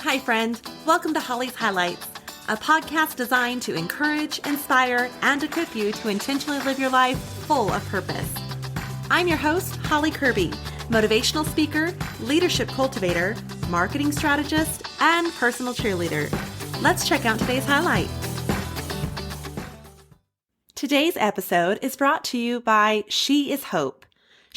Hi, friend. Welcome to Holly's Highlights, a podcast designed to encourage, inspire, and equip you to intentionally live your life full of purpose. I'm your host, Holly Kirby, motivational speaker, leadership cultivator, marketing strategist, and personal cheerleader. Let's check out today's highlight. Today's episode is brought to you by She is Hope.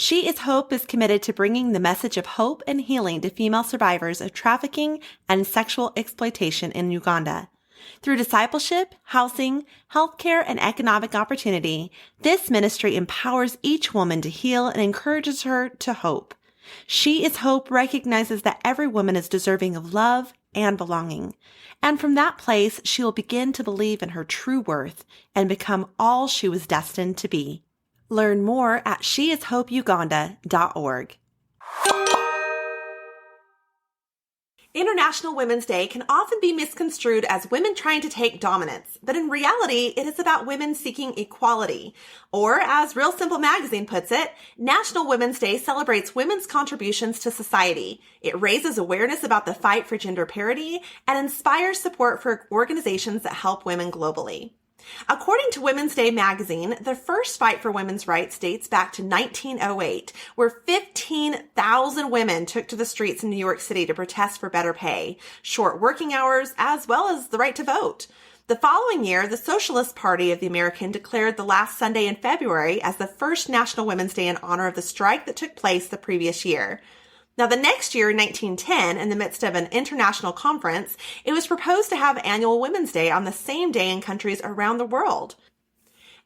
She is Hope is committed to bringing the message of hope and healing to female survivors of trafficking and sexual exploitation in Uganda. Through discipleship, housing, healthcare, and economic opportunity, this ministry empowers each woman to heal and encourages her to hope. She is Hope recognizes that every woman is deserving of love and belonging. And from that place, she will begin to believe in her true worth and become all she was destined to be. Learn more at sheishopeuganda.org. International Women's Day can often be misconstrued as women trying to take dominance, but in reality, it is about women seeking equality. Or, as Real Simple Magazine puts it, National Women's Day celebrates women's contributions to society. It raises awareness about the fight for gender parity and inspires support for organizations that help women globally. According to Women's Day magazine, the first fight for women's rights dates back to 1908, where 15,000 women took to the streets in New York City to protest for better pay, short working hours, as well as the right to vote. The following year, the Socialist Party of the American declared the last Sunday in February as the first National Women's Day in honor of the strike that took place the previous year. Now, the next year, 1910, in the midst of an international conference, it was proposed to have annual Women's Day on the same day in countries around the world.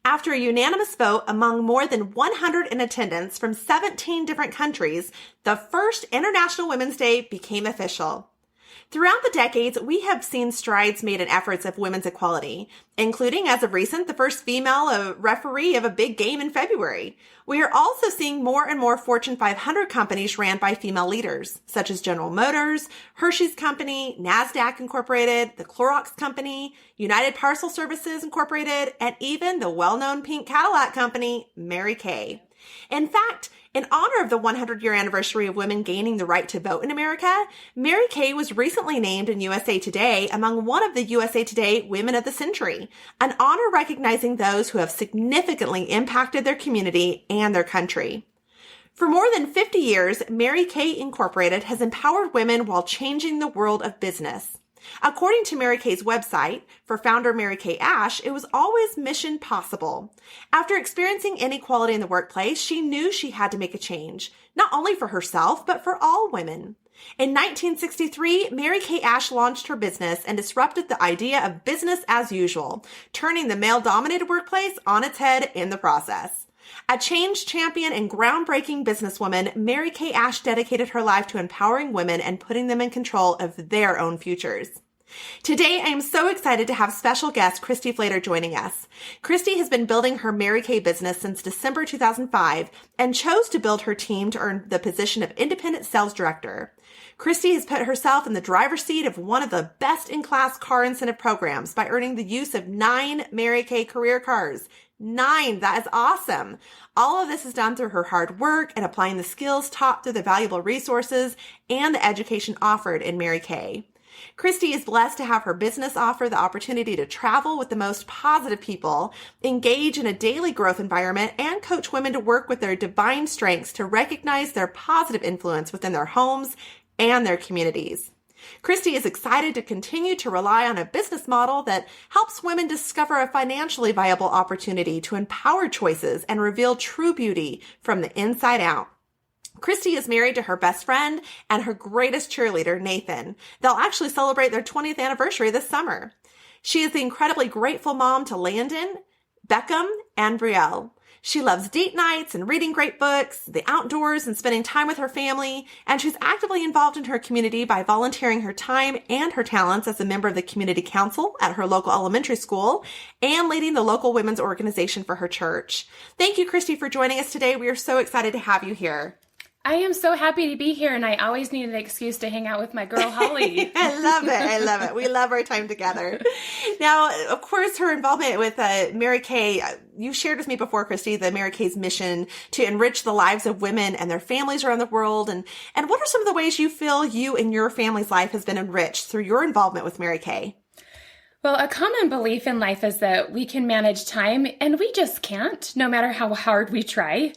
After a unanimous vote among more than 100 in attendance from 17 different countries, the first International Women's Day became official. Throughout the decades, we have seen strides made in efforts of women's equality, including, as of recent, the first female referee of a big game in February. We are also seeing more and more Fortune 500 companies ran by female leaders, such as General Motors, Hershey's Company, Nasdaq Inc, the Clorox Company, United Parcel Services Inc, and even the well-known pink Cadillac company, Mary Kay. In fact, in honor of the 100-year anniversary of women gaining the right to vote in America, Mary Kay was recently named in USA Today among one of the USA Today Women of the Century, an honor recognizing those who have significantly impacted their community and their country. For more than 50 years, Mary Kay Incorporated has empowered women while changing the world of business. According to Mary Kay's website, for founder Mary Kay Ash, it was always mission possible. After experiencing inequality in the workplace, she knew she had to make a change, not only for herself, but for all women. In 1963, Mary Kay Ash launched her business and disrupted the idea of business as usual, turning the male-dominated workplace on its head in the process. A change champion and groundbreaking businesswoman, Mary Kay Ash dedicated her life to empowering women and putting them in control of their own futures. Today, I am so excited to have special guest Christy Flater joining us. Christy has been building her Mary Kay business since December 2005 and chose to build her team to earn the position of independent sales director. Christy has put herself in the driver's seat of one of the best-in-class car incentive programs by earning the use of 9 Mary Kay career cars. 9, that is awesome. All of this is done through her hard work and applying the skills taught through the valuable resources and the education offered in Mary Kay. Christy is blessed to have her business offer the opportunity to travel with the most positive people, engage in a daily growth environment, and coach women to work with their divine strengths to recognize their positive influence within their homes and their communities. Christy is excited to continue to rely on a business model that helps women discover a financially viable opportunity to empower choices and reveal true beauty from the inside out. Christy is married to her best friend and her greatest cheerleader, Nathan. They'll actually celebrate their 20th anniversary this summer. She is the incredibly grateful mom to Landon, Beckham, and Brielle. She loves date nights and reading great books, the outdoors, and spending time with her family, and she's actively involved in her community by volunteering her time and her talents as a member of the community council at her local elementary school and leading the local women's organization for her church. Thank you, Christy, for joining us today. We are so excited to have you here. I am so happy to be here, and I always need an excuse to hang out with my girl, Holly. I love it. I love it. We love our time together. Now, of course, her involvement with Mary Kay, you shared with me before, Christy, the Mary Kay's mission to enrich the lives of women and their families around the world. And what are some of the ways you feel you and your family's life has been enriched through your involvement with Mary Kay? Well, a common belief in life is that we can manage time, and we just can't, no matter how hard we try.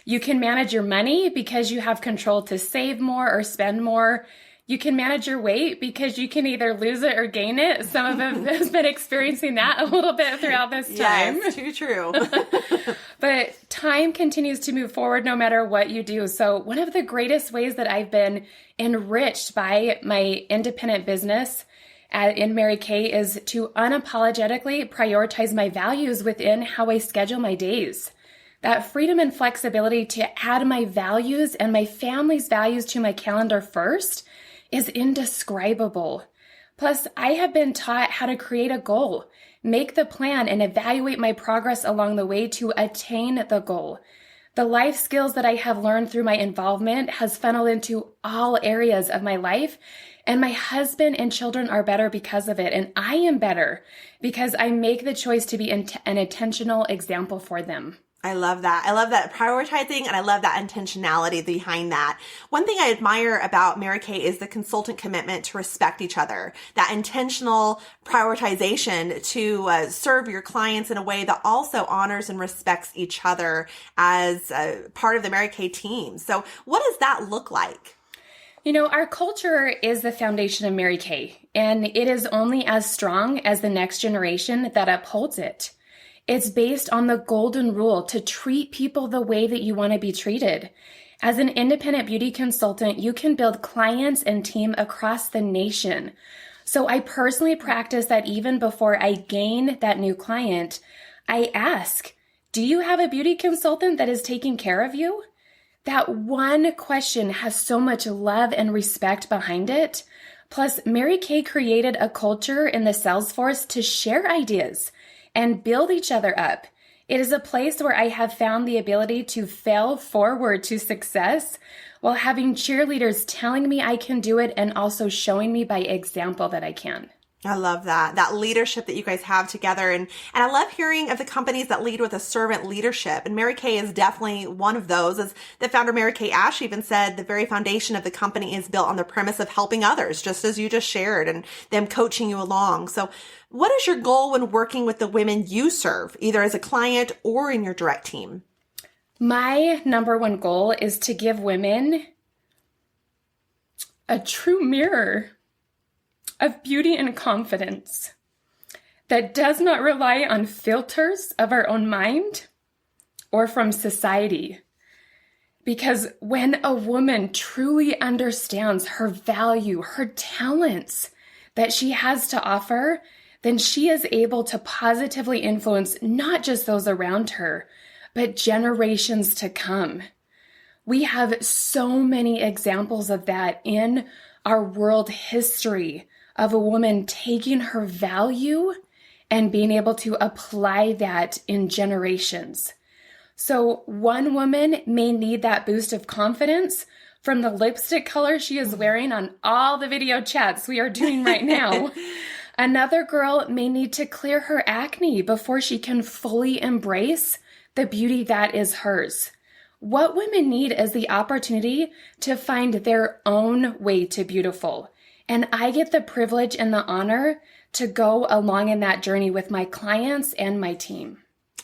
You can manage your money because you have control to save more or spend more. You can manage your weight because you can either lose it or gain it. Some of us have been experiencing that a little bit throughout this time. Yes, too true. But time continues to move forward no matter what you do. So one of the greatest ways that I've been enriched by my independent business in Mary Kay is to unapologetically prioritize my values within how I schedule my days. That freedom and flexibility to add my values and my family's values to my calendar first is indescribable. Plus, I have been taught how to create a goal, make the plan, and evaluate my progress along the way to attain the goal. The life skills that I have learned through my involvement has funneled into all areas of my life, and my husband and children are better because of it, and I am better because I make the choice to be an intentional example for them. I love that. I love that prioritizing, and I love that intentionality behind that. One thing I admire about Mary Kay is the consultant commitment to respect each other, that intentional prioritization to serve your clients in a way that also honors and respects each other as part of the Mary Kay team. So what does that look like? You know, our culture is the foundation of Mary Kay, and it is only as strong as the next generation that upholds it. It's based on the golden rule to treat people the way that you want to be treated. As an independent beauty consultant, you can build clients and team across the nation. So I personally practice that even before I gain that new client. I ask, do you have a beauty consultant that is taking care of you? That one question has so much love and respect behind it. Plus, Mary Kay created a culture in the sales force to share ideas and build each other up. It is a place where I have found the ability to fail forward to success while having cheerleaders telling me I can do it and also showing me by example that I can. I love that leadership that you guys have together. And I love hearing of the companies that lead with a servant leadership. And Mary Kay is definitely one of those. As the founder, Mary Kay Ash, even said, the very foundation of the company is built on the premise of helping others, just as you just shared, and them coaching you along. So what is your goal when working with the women you serve, either as a client or in your direct team? My number one goal is to give women a true mirror of beauty and confidence that does not rely on filters of our own mind or from society. Because when a woman truly understands her value, her talents that she has to offer, then she is able to positively influence not just those around her, but generations to come. We have so many examples of that in our world history, of a woman taking her value and being able to apply that in generations. So one woman may need that boost of confidence from the lipstick color she is wearing on all the video chats we are doing right now. Another girl may need to clear her acne before she can fully embrace the beauty that is hers. What women need is the opportunity to find their own way to beautiful. And I get the privilege and the honor to go along in that journey with my clients and my team.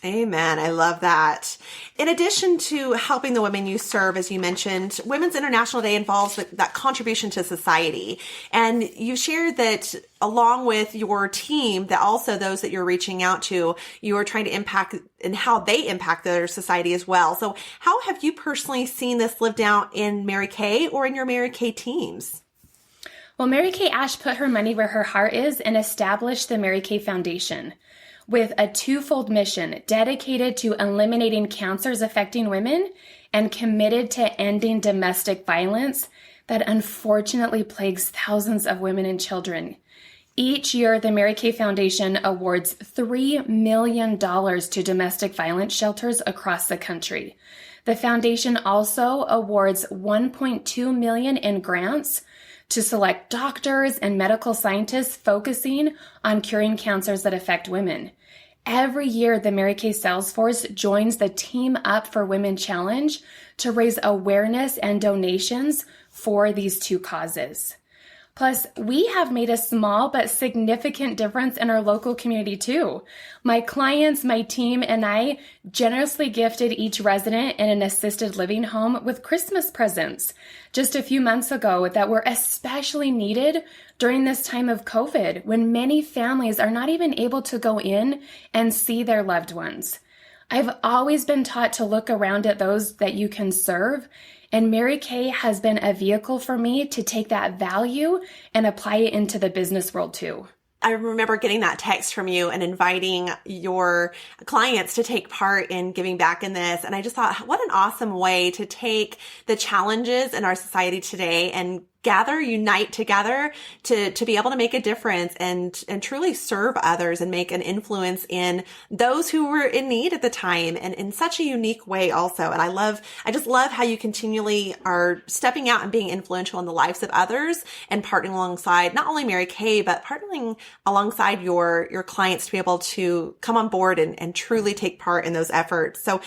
Amen. I love that. In addition to helping the women you serve, as you mentioned, Women's International Day involves that contribution to society. And you shared that along with your team, that also those that you're reaching out to, you are trying to impact and how they impact their society as well. So how have you personally seen this lived out in Mary Kay or in your Mary Kay teams? Well, Mary Kay Ash put her money where her heart is and established the Mary Kay Foundation with a twofold mission dedicated to eliminating cancers affecting women and committed to ending domestic violence that unfortunately plagues thousands of women and children. Each year, the Mary Kay Foundation awards $3 million to domestic violence shelters across the country. The foundation also awards $1.2 million in grants to select doctors and medical scientists focusing on curing cancers that affect women. Every year, the Mary Kay Sales Force joins the Team Up for Women Challenge to raise awareness and donations for these two causes. Plus, we have made a small but significant difference in our local community too. My clients, my team, and I generously gifted each resident in an assisted living home with Christmas presents just a few months ago that were especially needed during this time of COVID, when many families are not even able to go in and see their loved ones. I've always been taught to look around at those that you can serve, and Mary Kay has been a vehicle for me to take that value and apply it into the business world too. I remember getting that text from you and inviting your clients to take part in giving back in this. And I just thought, what an awesome way to take the challenges in our society today and unite together to be able to make a difference and truly serve others and make an influence in those who were in need at the time, and in such a unique way also. And I just love how you continually are stepping out and being influential in the lives of others and partnering alongside not only Mary Kay, but partnering alongside your clients to be able to come on board and truly take part in those efforts. So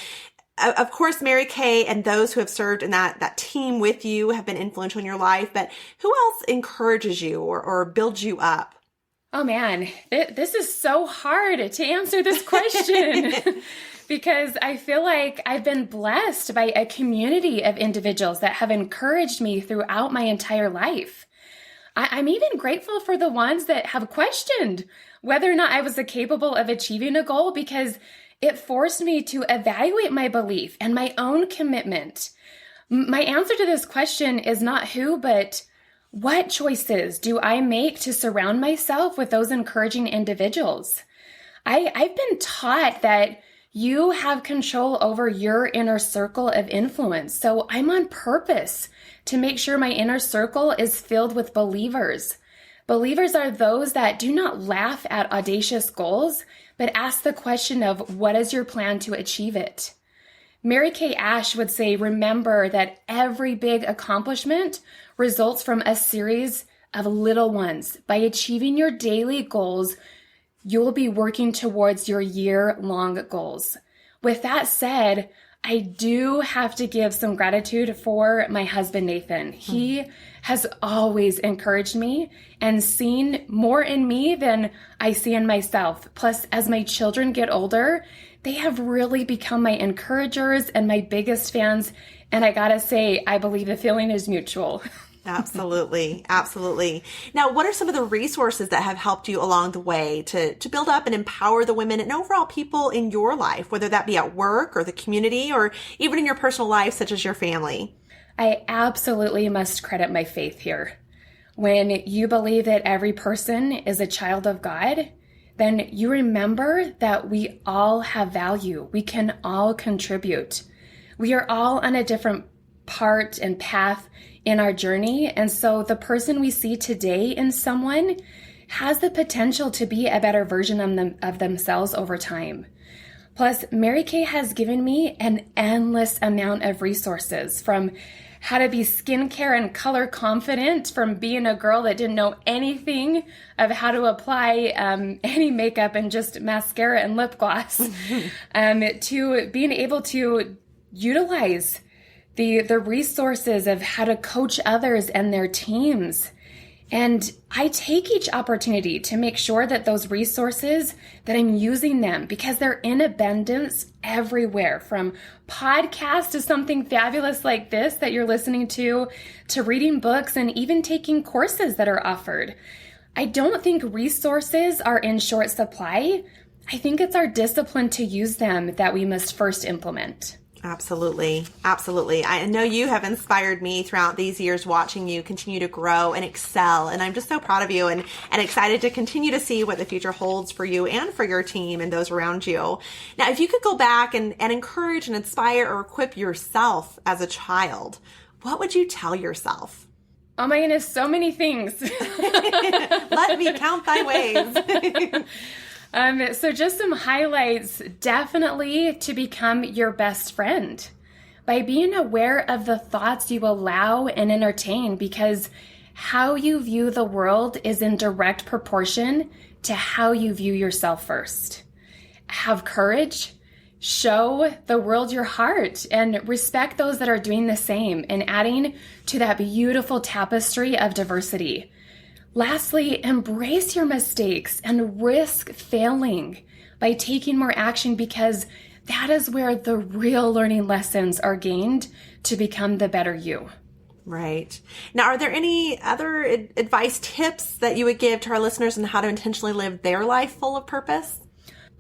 of course, Mary Kay and those who have served in that team with you have been influential in your life, but who else encourages you or builds you up? Oh man, this is so hard to answer this question because I feel like I've been blessed by a community of individuals that have encouraged me throughout my entire life. I'm even grateful for the ones that have questioned whether or not I was capable of achieving a goal, because it forced me to evaluate my belief and my own commitment. My answer to this question is not who, but what choices do I make to surround myself with those encouraging individuals? I've been taught that you have control over your inner circle of influence. So I'm on purpose to make sure my inner circle is filled with believers. Believers are those that do not laugh at audacious goals, but ask the question of, what is your plan to achieve it? Mary Kay Ash would say, remember that every big accomplishment results from a series of little ones. By achieving your daily goals, you'll be working towards your year-long goals. With that said, I do have to give some gratitude for my husband, Nathan. He has always encouraged me and seen more in me than I see in myself. Plus, as my children get older, they have really become my encouragers and my biggest fans. And I gotta say, I believe the feeling is mutual. Absolutely. Absolutely. Now, what are some of the resources that have helped you along the way to build up and empower the women and overall people in your life, whether that be at work or the community or even in your personal life, such as your family? I absolutely must credit my faith here. When you believe that every person is a child of God, then you remember that we all have value. We can all contribute. We are all on a different part and path in our journey. And so the person we see today in someone has the potential to be a better version of themselves over time. Plus, Mary Kay has given me an endless amount of resources, from how to be skincare and color confident, from being a girl that didn't know anything of how to apply any makeup and just mascara and lip gloss, to being able to utilize the resources of how to coach others and their teams. And I take each opportunity to make sure that those resources, that I'm using them, because they're in abundance everywhere, from podcasts to something fabulous like this that you're listening to reading books and even taking courses that are offered. I don't think resources are in short supply. I think it's our discipline to use them that we must first implement. Absolutely. Absolutely. I know you have inspired me throughout these years watching you continue to grow and excel. And I'm just so proud of you and excited to continue to see what the future holds for you and for your team and those around you. Now, if you could go back and encourage and inspire or equip yourself as a child, what would you tell yourself? Oh my goodness, so many things. Let me count thy ways. So just some highlights, definitely to become your best friend. by being aware of the thoughts you allow and entertain, because how you view the world is in direct proportion to how you view yourself first. Have courage, show the world your heart, and respect those that are doing the same and adding to that beautiful tapestry of diversity. Lastly, embrace your mistakes and risk failing by taking more action, because that is where the real learning lessons are gained to become the better you. Right. Now, are there any other advice, tips that you would give to our listeners on how to intentionally live their life full of purpose?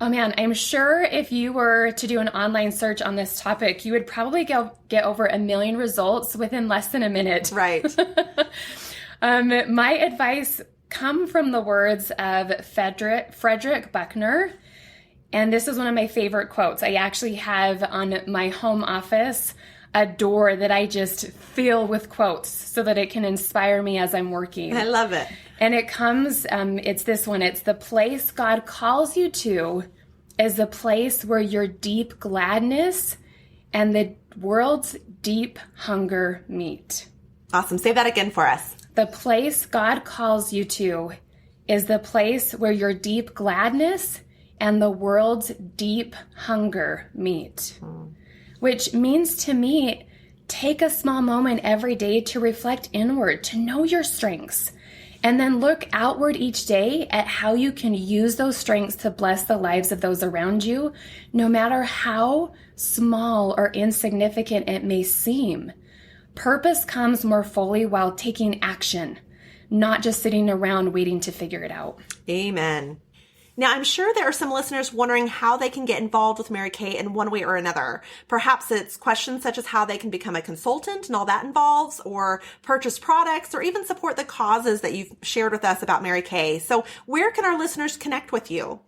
Oh man, I'm sure if you were to do an online search on this topic, you would probably get over 1 million results within less than a minute. Right. My advice come from the words of Frederick Buechner, and this is one of my favorite quotes. I actually have on my home office a door that I just fill with quotes so that it can inspire me as I'm working. I love it. And it comes, it's this one. It's the place God calls you to is the place where your deep gladness and the world's deep hunger meet. Awesome. Say that again for us. The place God calls you to is the place where your deep gladness and the world's deep hunger meet. Which means to me, take a small moment every day to reflect inward, to know your strengths, and then look outward each day at how you can use those strengths to bless the lives of those around you, no matter how small or insignificant it may seem. Purpose comes more fully while taking action, not just sitting around waiting to figure it out. Amen. Now, I'm sure there are some listeners wondering how they can get involved with Mary Kay in one way or another. Perhaps it's questions such as how they can become a consultant and all that involves, or purchase products, or even support the causes that you've shared with us about Mary Kay. So where can our listeners connect with you?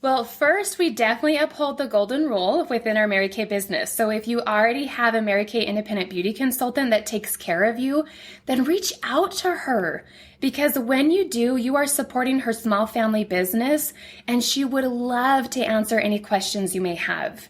Well, first, we definitely uphold the golden rule within our Mary Kay business. So if you already have a Mary Kay independent beauty consultant that takes care of you, then reach out to her. Because when you do, you are supporting her small family business, and she would love to answer any questions you may have.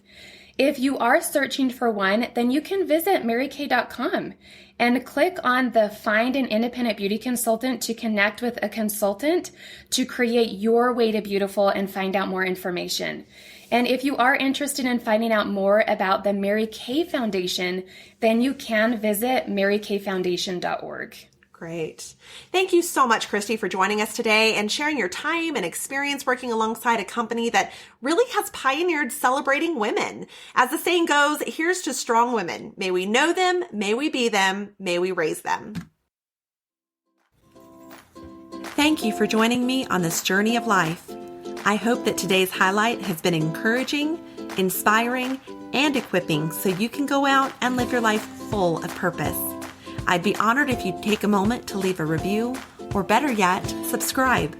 If you are searching for one, then you can visit marykay.com and click on the Find an Independent Beauty Consultant to connect with a consultant to create your way to beautiful and find out more information. And if you are interested in finding out more about the Mary Kay Foundation, then you can visit marykayfoundation.org. Great. Thank you so much, Christy, for joining us today and sharing your time and experience working alongside a company that really has pioneered celebrating women. As the saying goes, here's to strong women. May we know them, may we be them, may we raise them. Thank you for joining me on this journey of life. I hope that today's highlight has been encouraging, inspiring, and equipping so you can go out and live your life full of purpose. I'd be honored if you'd take a moment to leave a review, or better yet, subscribe.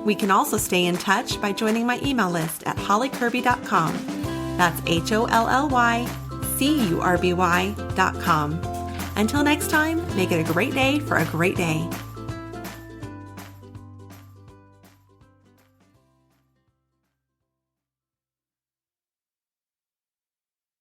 We can also stay in touch by joining my email list at hollycurby.com. That's HOLLYCURBY.com. Until next time, make it a great day for a great day.